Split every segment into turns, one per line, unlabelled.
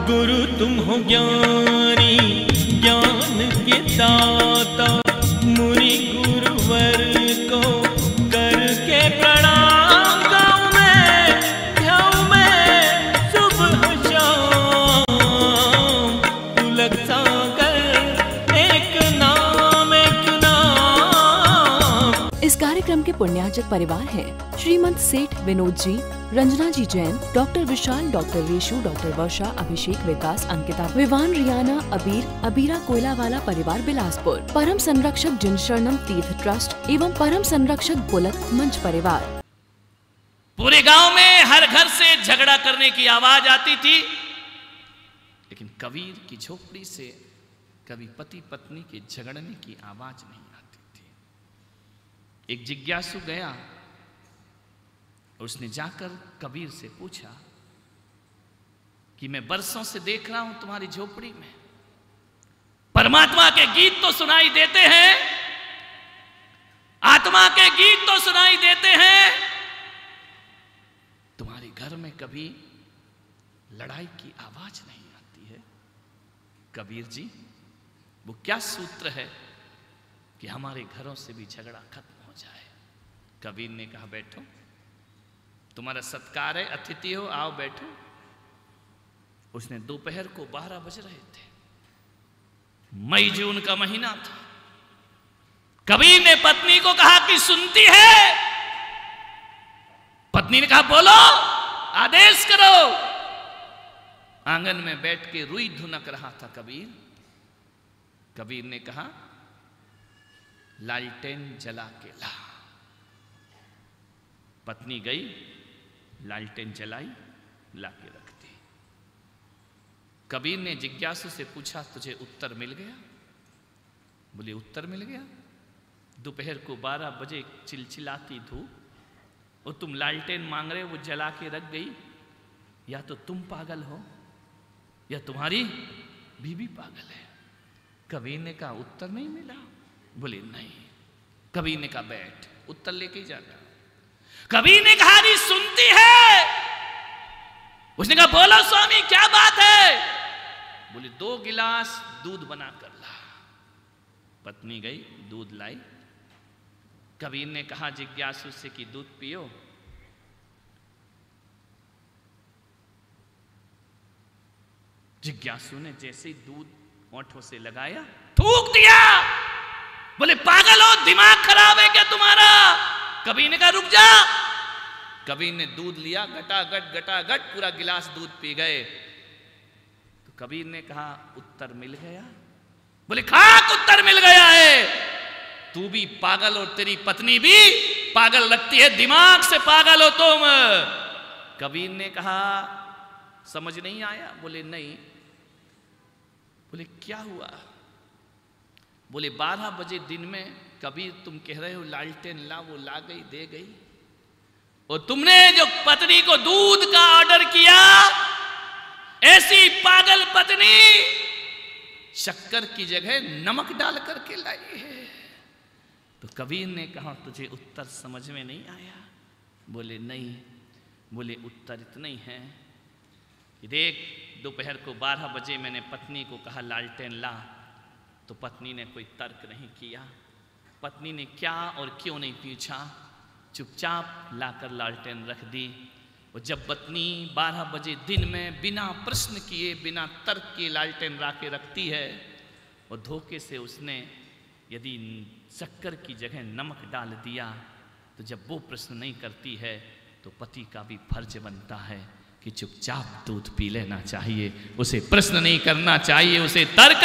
गुरु तुम हो ज्ञानी ज्ञान के दाता, मुनि गुरुवर को करके प्रणाम गाऊं मैं सुबह शाम। तुलक सागर एक नाम एक नाम।
इस कार्यक्रम के पुण्यार्जक परिवार हैं श्रीमंत सेठ विनोद जी, रंजना जी जैन, डॉक्टर विशाल, डॉक्टर रेशु, डॉक्टर वर्षा, अभिषेक, विकास, अंकिता, विवान, रियाना, अबीर, अबीरा कोयलावाला परिवार बिलासपुर, परम संरक्षक जिन शरणम तीर्थ ट्रस्ट एवं परम संरक्षक बुलक मंच परिवार।
पूरे गांव में हर घर से झगड़ा करने की आवाज आती थी, लेकिन कबीर की झोपड़ी से कभी पति पत्नी के झगड़ने की आवाज नहीं आती थी। एक जिज्ञासु गया, उसने जाकर कबीर से पूछा कि मैं बरसों से देख रहा हूं तुम्हारी झोपड़ी में परमात्मा के गीत तो सुनाई देते हैं, आत्मा के गीत तो सुनाई देते हैं, तुम्हारे घर में कभी लड़ाई की आवाज नहीं आती है। कबीर जी, वो क्या सूत्र है कि हमारे घरों से भी झगड़ा खत्म हो जाए? कबीर ने कहा, बैठो, तुम्हारा सत्कार है, अतिथि हो, आओ बैठो। उसने दोपहर को 12 बज रहे थे, मई जून का महीना था। कबीर ने पत्नी को कहा कि सुनती है? पत्नी ने कहा, बोलो, आदेश करो। आंगन में बैठ के रुई धुनक रहा था कबीर। कबीर ने कहा, लालटेन जला के ला। पत्नी गई, लालटेन जलाई, लाके रख दी। कबीर ने जिज्ञासु से पूछा, तुझे उत्तर मिल गया? बोले, उत्तर मिल गया। दोपहर को 12 बजे चिलचिलाती धूप और तुम लालटेन मांग रहे हो, वो जला के रख गई। या तो तुम पागल हो या तुम्हारी बीवी पागल है। कबीर ने कहा, उत्तर नहीं मिला? बोले, नहीं। कबीर ने कहा, बैठ, उत्तर लेके जाना। कबीर ने कहा, नहीं सुनती है? उसने कहा, बोलो स्वामी, क्या बात है? बोले, 2 गिलास दूध बना कर ला। पत्नी गई, दूध लाई। कबीर ने कहा जिज्ञासु से कि दूध पियो। जिज्ञासु ने जैसे ही दूध होठों से लगाया, थूक दिया। बोले, पागल हो, दिमाग खराब है क्या तुम्हारा? कबीर ने कहा, रुक जा। कबीर ने दूध लिया, घटाघट पूरा गिलास दूध पी गए। तो कबीर ने कहा, उत्तर मिल गया? बोले, खाक उत्तर मिल गया है। तू भी पागल और तेरी पत्नी भी पागल लगती है, दिमाग से पागल हो तुम। कबीर ने कहा, समझ नहीं आया? बोले, नहीं। बोले, क्या हुआ? बोले, 12 बजे दिन में कबीर तुम कह रहे हो लालटेन ला, वो ला गई, दे गई। और तुमने जो पत्नी को दूध का ऑर्डर किया, ऐसी पागल पत्नी शक्कर की जगह नमक डाल करके लाई है। तो कबीर ने कहा, तुझे उत्तर समझ में नहीं आया? बोले, नहीं। बोले, उत्तर इतना ही है, देख, दोपहर को 12 बजे मैंने पत्नी को कहा लालटेन ला, तो पत्नी ने कोई तर्क नहीं किया। पत्नी ने क्या और क्यों नहीं पूछा, चुपचाप लाकर लालटेन रख दी। और जब पत्नी 12 बजे दिन में बिना प्रश्न किए, बिना तर्क किए लालटेन लाके रखती है, और धोखे से उसने यदि शक्कर की जगह नमक डाल दिया, तो जब वो प्रश्न नहीं करती है, तो पति का भी फर्ज बनता है कि चुपचाप दूध पी लेना चाहिए, उसे प्रश्न नहीं करना चाहिए, उसे तर्क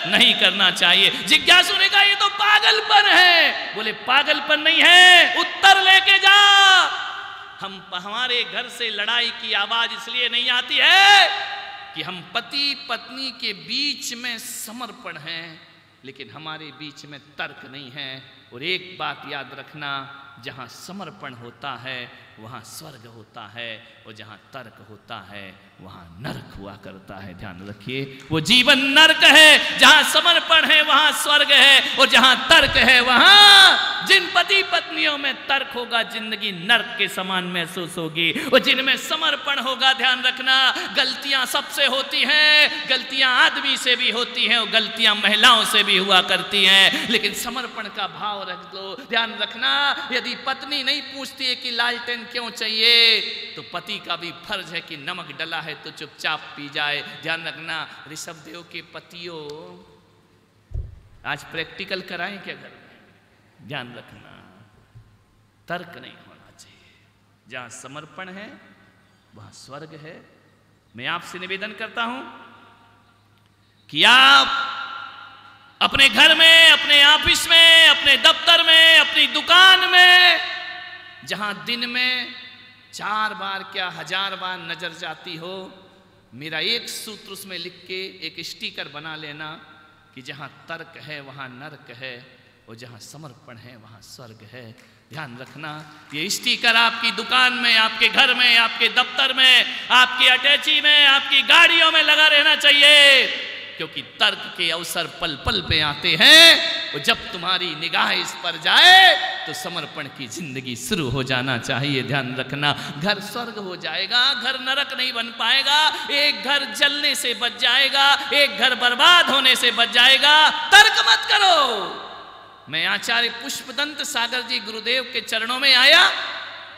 नहीं करना चाहिए। जिज्ञासु ने कहा, ये तो पागलपन है। बोले, पागलपन नहीं है, उत्तर लेके जा। हमारे घर से लड़ाई की आवाज इसलिए नहीं आती है कि हम पति पत्नी के बीच में समर्पण हैं, लेकिन हमारे बीच में तर्क नहीं है। और एक बात याद रखना, जहाँ समर्पण होता है वहाँ स्वर्ग होता है, और जहाँ तर्क होता है वहाँ नरक हुआ करता है। ध्यान रखिए, वो जीवन नरक है। जहाँ समर्पण है वहाँ स्वर्ग है, और जहाँ तर्क है वहाँ जिन पति पत्नियों में तर्क होगा जिंदगी नर्क के समान महसूस होगी, और जिनमें समर्पण होगा, ध्यान रखना, गलतियां सबसे होती हैं, गलतियां आदमी से भी होती हैं और गलतियां महिलाओं से भी हुआ करती हैं, लेकिन समर्पण का भाव रख दो। ध्यान रखना, यदि पत्नी नहीं पूछती है कि लालटेन क्यों चाहिए, तो पति का भी फर्ज है कि नमक डला है तो चुपचाप पी जाए। ध्यान रखना, ऋषभ देव के पतियों, आज प्रैक्टिकल कराएं क्या घर में? ध्यान रखना, तर्क नहीं होना चाहिए। जहां समर्पण है वहां स्वर्ग है। मैं आपसे निवेदन करता हूं कि आप अपने घर में, अपने ऑफिस में, अपने दफ्तर में, अपनी दुकान में, जहां दिन में 4 बार क्या 1000 बार नजर जाती हो, मेरा एक सूत्र उसमें लिख के एक स्टिकर बना लेना कि जहां तर्क है वहां नर्क है और जहां समर्पण है वहां स्वर्ग है। ध्यान रखना, ये स्टिकर आपकी दुकान में, आपके घर में, आपके दफ्तर में, आपकी अटैची में, आपकी गाड़ियों में लगा रहना चाहिए, क्योंकि तर्क के अवसर पल पल पे आते हैं, और जब तुम्हारी निगाह इस पर जाए तो समर्पण की जिंदगी शुरू हो जाना चाहिए। ध्यान रखना, घर स्वर्ग हो जाएगा, घर नरक नहीं बन पाएगा। एक घर जलने से बच जाएगा, एक घर बर्बाद होने से बच जाएगा। तर्क मत करो। मैं आचार्य पुष्पदंत सागर जी गुरुदेव के चरणों में आया,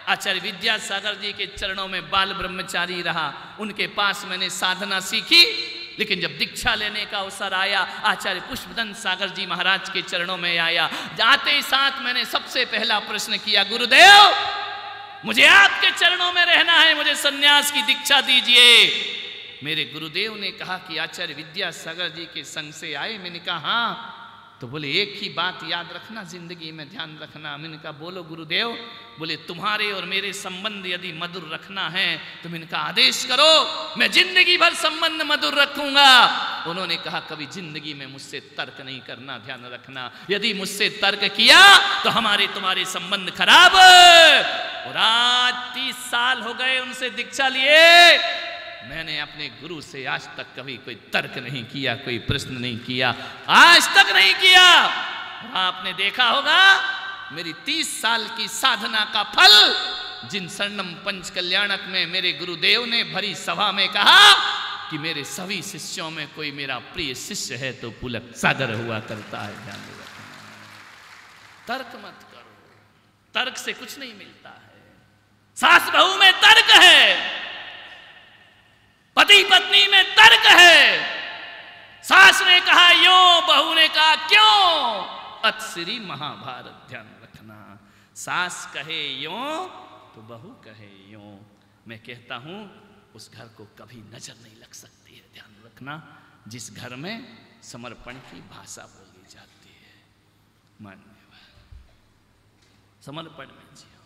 आचार्य विद्यासागर जी के चरणों में बाल ब्रह्मचारी रहा, उनके पास मैंने साधना सीखी, लेकिन जब दीक्षा लेने का अवसर आया, आचार्य पुष्पदंत सागर जी महाराज के चरणों में आया। जाते ही साथ मैंने सबसे पहला प्रश्न किया, गुरुदेव मुझे आपके चरणों में रहना है, मुझे सन्यास की दीक्षा दीजिए। मेरे गुरुदेव ने कहा कि आचार्य विद्यासागर जी के संग से आए? मैंने कहा हाँ। तो बोले एक ही बात याद रखना जिंदगी में, ध्यान रखना। मैंने कहा बोलो गुरुदेव। बोले तुम्हारे और मेरे संबंध यदि मधुर रखना है तो मैंने कहा आदेश करो, मैं जिंदगी भर संबंध मधुर रखूंगा। उन्होंने कहा कभी जिंदगी में मुझसे तर्क नहीं करना, ध्यान रखना। यदि मुझसे तर्क किया तो हमारे तुम्हारे संबंध खराब। और आज 30 साल हो गए उनसे दीक्षा लिए, मैंने अपने गुरु से आज तक कभी कोई तर्क नहीं किया, कोई प्रश्न नहीं किया, आज तक नहीं किया। आपने देखा होगा मेरी 30 साल की साधना का फल, जिन शरणम पंच कल्याणक में मेरे गुरुदेव ने भरी सभा में कहा कि मेरे सभी शिष्यों में कोई मेरा प्रिय शिष्य है तो पुलक सागर हुआ करता है। ध्यान रखना, तर्क मत करो, तर्क से कुछ नहीं मिलता है। सास बहू में तर्क है, पति पत्नी में तर्क है। सास ने कहा यो, बहू ने कहा क्यों, अतश्री महाभारत। ध्यान रखना, सास कहे यो तो बहू कहे यो। मैं कहता हूं उस घर को कभी नजर नहीं लग सकती है। ध्यान रखना, जिस घर में समर्पण की भाषा बोली जाती है। मान्यवर, समर्पण में जियो।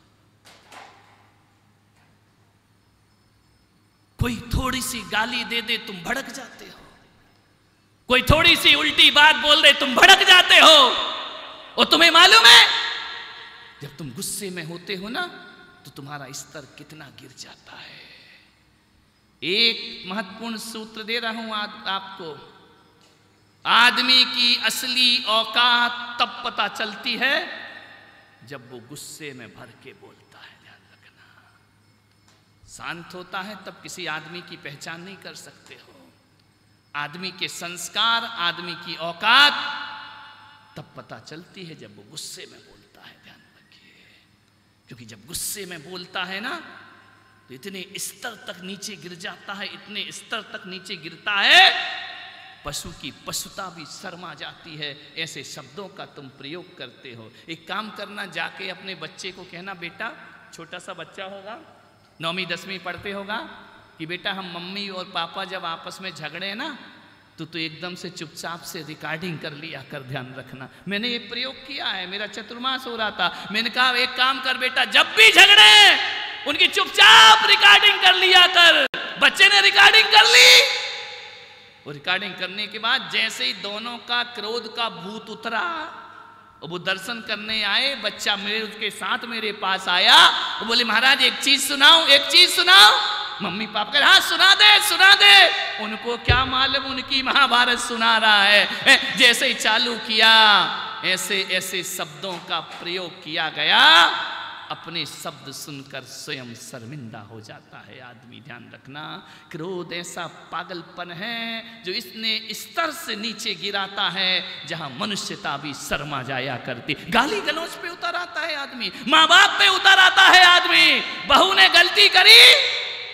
कोई थोड़ी सी गाली दे दे तुम भड़क जाते हो, कोई थोड़ी सी उल्टी बात बोल दे तुम भड़क जाते हो। और तुम्हें मालूम है जब तुम गुस्से में होते हो ना तो तुम्हारा स्तर कितना गिर जाता है। एक महत्वपूर्ण सूत्र दे रहा हूं आपको। आदमी की असली औकात तब पता चलती है जब वो गुस्से में भर के बोलता है। ध्यान रखना, शांत होता है तब किसी आदमी की पहचान नहीं कर सकते हो। आदमी के संस्कार, आदमी की औकात तब पता चलती है जब वो गुस्से में बोलता है। ध्यान रखिए, क्योंकि जब गुस्से में बोलता है ना तो इतने स्तर तक नीचे गिर जाता है, इतने स्तर तक नीचे गिरता है, पशु की पशुता भी शर्मा जाती है। ऐसे शब्दों का तुम प्रयोग करते हो। एक काम करना, जाके अपने बच्चे को कहना, बेटा, छोटा सा बच्चा होगा, 9वीं 10वीं पढ़ते होगा, कि बेटा हम मम्मी और पापा जब आपस में झगड़े ना तो एकदम से चुपचाप से रिकॉर्डिंग कर लिया कर। ध्यान रखना, मैंने ये प्रयोग किया है, मेरा चतुर्मास हो रहा था। मैंने कहा एक काम कर बेटा, जब भी झगड़े उनकी चुपचाप रिकॉर्डिंग कर लिया कर। बच्चे ने रिकॉर्डिंग कर ली, और रिकॉर्डिंग करने के बाद जैसे ही दोनों का क्रोध का भूत उतरा और वो दर्शन करने आए, बच्चा मेरे उसके साथ मेरे पास आया, वो बोले महाराज एक चीज सुनाओ, एक चीज सुनाओ। मम्मी पापा कह हाँ सुना दे, सुना दे। उनको क्या मालूम उनकी महाभारत सुना रहा है। जैसे ही चालू किया, ऐसे ऐसे शब्दों का प्रयोग किया गया, अपने शब्द सुनकर स्वयं शर्मिंदा हो जाता है आदमी। ध्यान रखना, क्रोध ऐसा पागलपन है जो इसने स्तर से नीचे गिराता है जहां मनुष्यता भी शर्मा जाया करती। गाली गलौज पे उतर आता है आदमी, माँ बाप पे उतर आता है आदमी। बहू ने गलती करी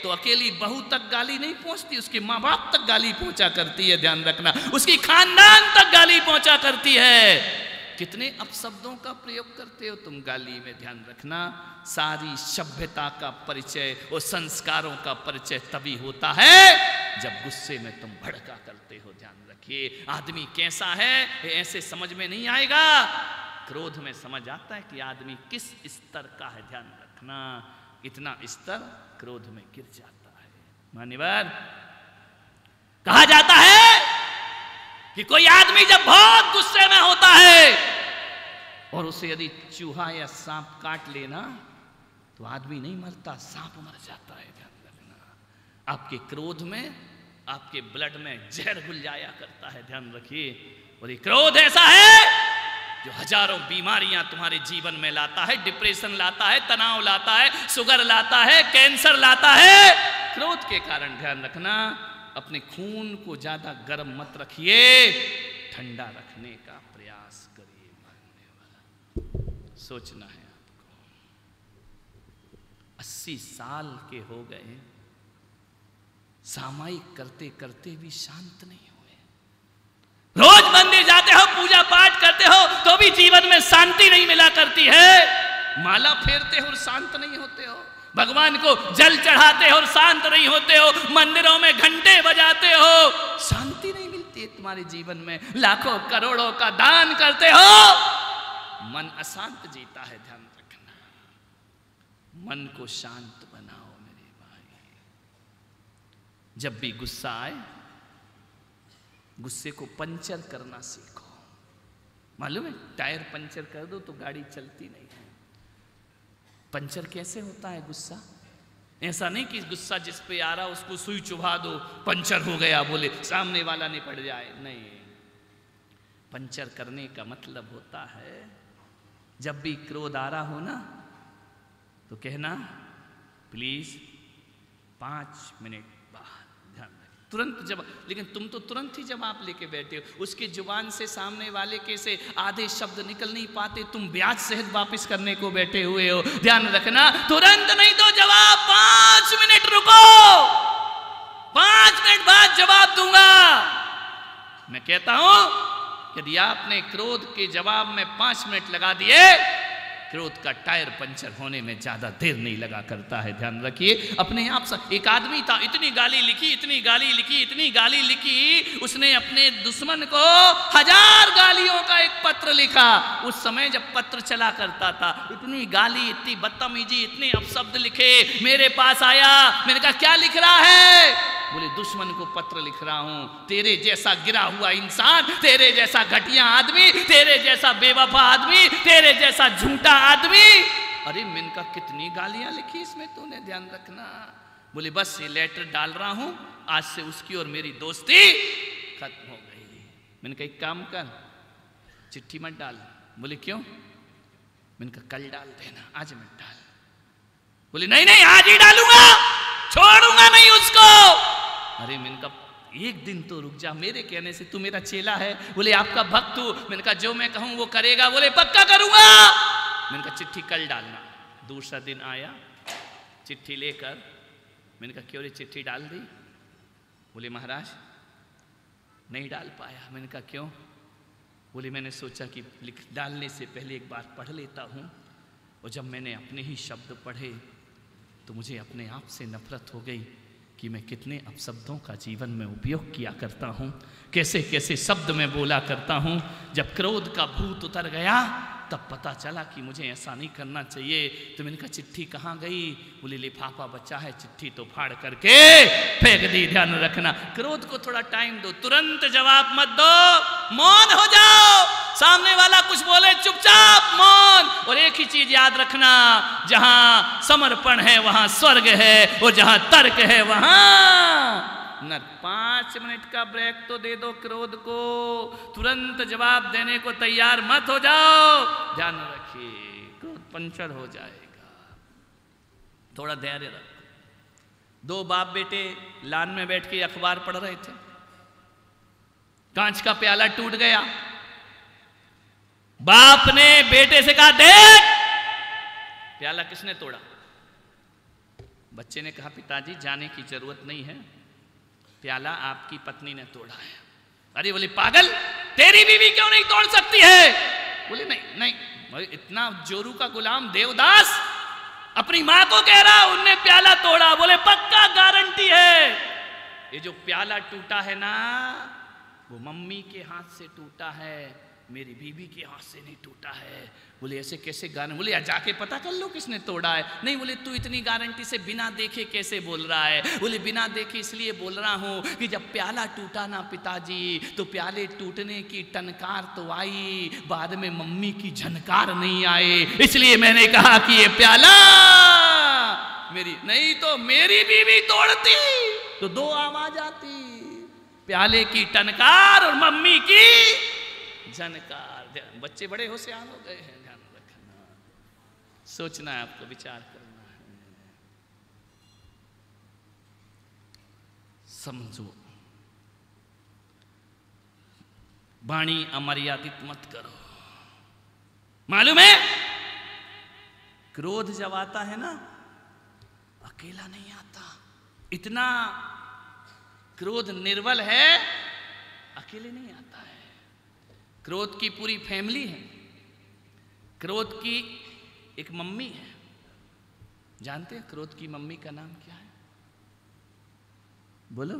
तो अकेली बहू तक गाली नहीं पहुंचती, उसके माँ बाप तक गाली पहुंचा करती है। ध्यान रखना, उसकी खानदान तक गाली पहुंचा करती है। कितने अपशब्दों का प्रयोग करते हो तुम गाली में। ध्यान रखना, सारी सभ्यता का परिचय और संस्कारों का परिचय तभी होता है जब गुस्से में तुम भड़का करते हो। ध्यान रखिए, आदमी कैसा है ऐसे समझ में नहीं आएगा, क्रोध में समझ आता है कि आदमी किस स्तर का है। ध्यान रखना, इतना स्तर क्रोध में गिर जाता है। मान्यवर, कहा जाता है कि कोई आदमी जब बहुत गुस्से में होता है और उसे यदि चूहा या सांप काट लेना तो आदमी नहीं मरता, सांप मर जाता है। ध्यान रखना, आपके क्रोध में, आपके ब्लड में जहर घुल जाया करता है। ध्यान रखिए, और ये क्रोध ऐसा है जो हजारों बीमारियां तुम्हारे जीवन में लाता है, डिप्रेशन लाता है, तनाव लाता है, शुगर लाता है, कैंसर लाता है, क्रोध के कारण। ध्यान रखना, अपने खून को ज्यादा गर्म मत रखिए, ठंडा रखने का प्रयास करिए। मानने वाला सोचना है आपको, 80 साल के हो गए, सामायिक करते करते भी शांत नहीं हुए। रोज मंदिर जाते हो, पूजा पाठ करते हो तो भी जीवन में शांति नहीं मिला करती है। माला फेरते हो और शांत नहीं होते हो, भगवान को जल चढ़ाते हो और शांत नहीं होते हो, मंदिरों में घंटे बजाते हो, शांति नहीं मिलती है तुम्हारे जीवन में। लाखों करोड़ों का दान करते हो, मन अशांत जीता है। ध्यान रखना, मन को शांत बनाओ मेरे भाई। जब भी गुस्सा आए, गुस्से को पंचर करना सीखो। मालूम है, टायर पंचर कर दो तो गाड़ी चलती नहीं है। पंचर कैसे होता है गुस्सा? ऐसा नहीं कि गुस्सा जिस पे आ रहा उसको सुई चुभा दो, पंचर हो गया बोले सामने वाला निपट जाए। नहीं, पंचर करने का मतलब होता है जब भी क्रोध आ रहा हो ना तो कहना प्लीज 5 मिनट बाद। ध्यान रखें, तुरंत जवाब। लेकिन तुम तो तुरंत ही जवाब लेके बैठे हो, उसकी जुबान से सामने वाले के से आधे शब्द निकल नहीं पाते, तुम ब्याज सहित वापस करने को बैठे हुए हो। ध्यान रखना, तुरंत नहीं तो जवाब 5 मिनट रुको, 5 मिनट बाद जवाब दूंगा। मैं कहता हूं यदि आपने क्रोध के जवाब में 5 मिनट लगा दिए, क्रोध का टायर पंचर होने में ज्यादा देर नहीं लगा करता है। ध्यान रखिए, अपने आप से। एक आदमी था, इतनी गाली लिखी, इतनी गाली लिखी, इतनी गाली लिखी, उसने अपने दुश्मन को 1000 गालियों का एक पत्र लिखा। उस समय जब पत्र चला करता था, इतनी गाली, इतनी बदतमीजी, इतने अपशब्द लिखे। मेरे पास आया, मैंने कहा क्या लिख रहा है? बोले दुश्मन को पत्र लिख रहा हूं, तेरे जैसा गिरा हुआ इंसान, तेरे जैसा घटिया आदमी, तेरे जैसा बेवफा आदमी, तेरे जैसा झूठा आदमी। अरे मैंने कहा कितनी गालियां लिखी इसमें तूने, ध्यान रखना। बोले बस ये लेटर डाल रहा हूं, आज से उसकी और मेरी दोस्ती खत्म हो गई। मैंने कहा एक काम कर, चिट्ठी मत डाल। बोले क्यों? मैंने कहा कल डाल देना, आज मत डाल। बोले नहीं नहीं आज ही डालूंगा, छोड़ूंगा नहीं उसको। अरे मैंने कहा एक दिन तो रुक जा, मेरे कहने से तू मेरा चेला है। बोले आपका भक्त हूं। मैंने कहा जो मैं कहूं वो करेगा। बोले पक्का करूंगा। मैंने कहा चिट्ठी कल डालना। दूसरा दिन आया चिट्ठी लेकर, मैंने कहा क्यों रे चिट्ठी डाल दी? बोले महाराज नहीं डाल पाया। मैंने कहा क्यों? बोले मैंने सोचा कि डालने से पहले एक बार पढ़ लेता हूं, और जब मैंने अपने ही शब्द पढ़े तो मुझे अपने आप से नफरत हो गई कि मैं कितने अपशब्दों का जीवन में उपयोग किया करता हूँ, कैसे कैसे शब्द मैं बोला करता हूँ। जब क्रोध का भूत उतर गया तब पता चला कि मुझे ऐसा नहीं करना चाहिए। तो मैंने कहा चिट्ठी कहाँ गई? बोले लिफाफा बचा है, चिट्ठी तो फाड़ करके फेंक दी। ध्यान रखना, क्रोध को थोड़ा टाइम दो, तुरंत जवाब मत दो, मौन हो जाओ। सामने वाला कुछ बोले चुपचाप मौन। और एक ही चीज याद रखना, जहां समर्पण है वहां स्वर्ग है, और जहां तर्क है वहां न 5 मिनट का ब्रेक तो दे दो क्रोध को, तुरंत जवाब देने को तैयार मत हो जाओ। ध्यान रखिए, क्रोध पंचर हो जाएगा, थोड़ा धैर्य रखो। 2 बाप बेटे लान में बैठ के अखबार पढ़ रहे थे, कांच का प्याला टूट गया। बाप ने बेटे से कहा, देख प्याला किसने तोड़ा? बच्चे ने कहा, पिताजी जाने की जरूरत नहीं है, प्याला आपकी पत्नी ने तोड़ा है। अरे बोले, पागल, तेरी बीवी क्यों नहीं तोड़ सकती है? बोले नहीं नहीं, इतना जोरू का गुलाम देवदास अपनी मां को कह रहा उनने प्याला तोड़ा। बोले पक्का गारंटी है, ये जो प्याला टूटा है ना वो मम्मी के हाथ से टूटा है, मेरी बीवी के हाथ से नहीं टूटा है। बोले ऐसे कैसे गारंटी? बोले जाके पता कर लो किसने तोड़ा है। नहीं, बोले तू इतनी गारंटी से बिना देखे कैसे बोल रहा है? बोले बिना देखे इसलिए बोल रहा हूं कि जब प्याला टूटा ना पिताजी, तो प्याले टूटने की टनकार तो आई, बाद में मम्मी की झनकार नहीं आए, इसलिए मैंने कहा कि ये प्याला मेरी, नहीं तो मेरी बीवी तोड़ती तो 2 आवाज आती, प्याले की टनकार और मम्मी की झनकार। बच्चे बड़े होशियार हो गए हैं, ध्यान रखना, सोचना है आपको, विचार करना है, समझो। वाणी अमर्यादित मत करो। मालूम है क्रोध जब आता है ना अकेला नहीं आता, इतना क्रोध निर्बल है, अकेले नहीं आता है। क्रोध की पूरी फैमिली है, क्रोध की एक मम्मी है। जानते हैं क्रोध की मम्मी का नाम क्या है? बोलो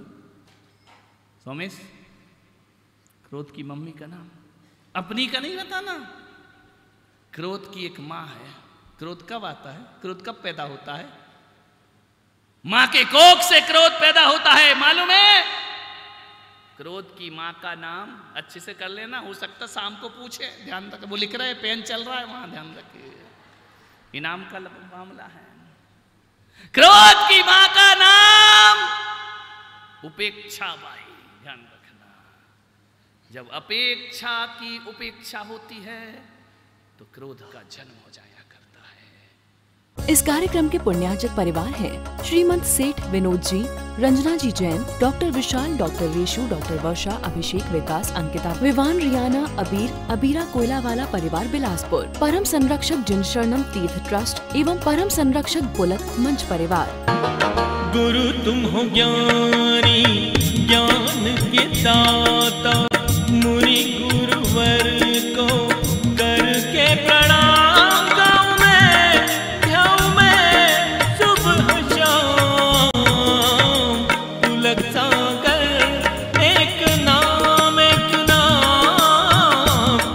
सोमेश, क्रोध की मम्मी का नाम अपनी का नहीं बताना, क्रोध की एक मां है। क्रोध कब आता है? क्रोध कब पैदा होता है? मां के कोख से क्रोध पैदा होता है, मालूम है? क्रोध की मां का नाम अच्छे से कर लेना, हो सकता शाम को पूछे, ध्यान रख, वो लिख रहे हैं, पेन चल रहा है वहां, ध्यान रखिए, इनाम का मामला है। क्रोध की मां का नाम उपेक्षा बाई, ध्यान रखना। जब अपेक्षा की उपेक्षा होती है तो क्रोध का जन्म हो जाया करता है।
इस कार्यक्रम के पुण्यार्जक परिवार हैं श्रीमंत सेठ विनोद जी, रंजना जी जैन, डॉक्टर विशाल, डॉक्टर रेशु, डॉक्टर वर्षा, अभिषेक, विकास, अंकिता, विवान, रियाना, अबीर, अबीरा कोयलावाला परिवार बिलासपुर, परम संरक्षक जिन शरणम तीर्थ ट्रस्ट एवं परम संरक्षक बुलक मंच परिवार।
गुरु तुम हो ज्ञानी, ज्ञान के साथ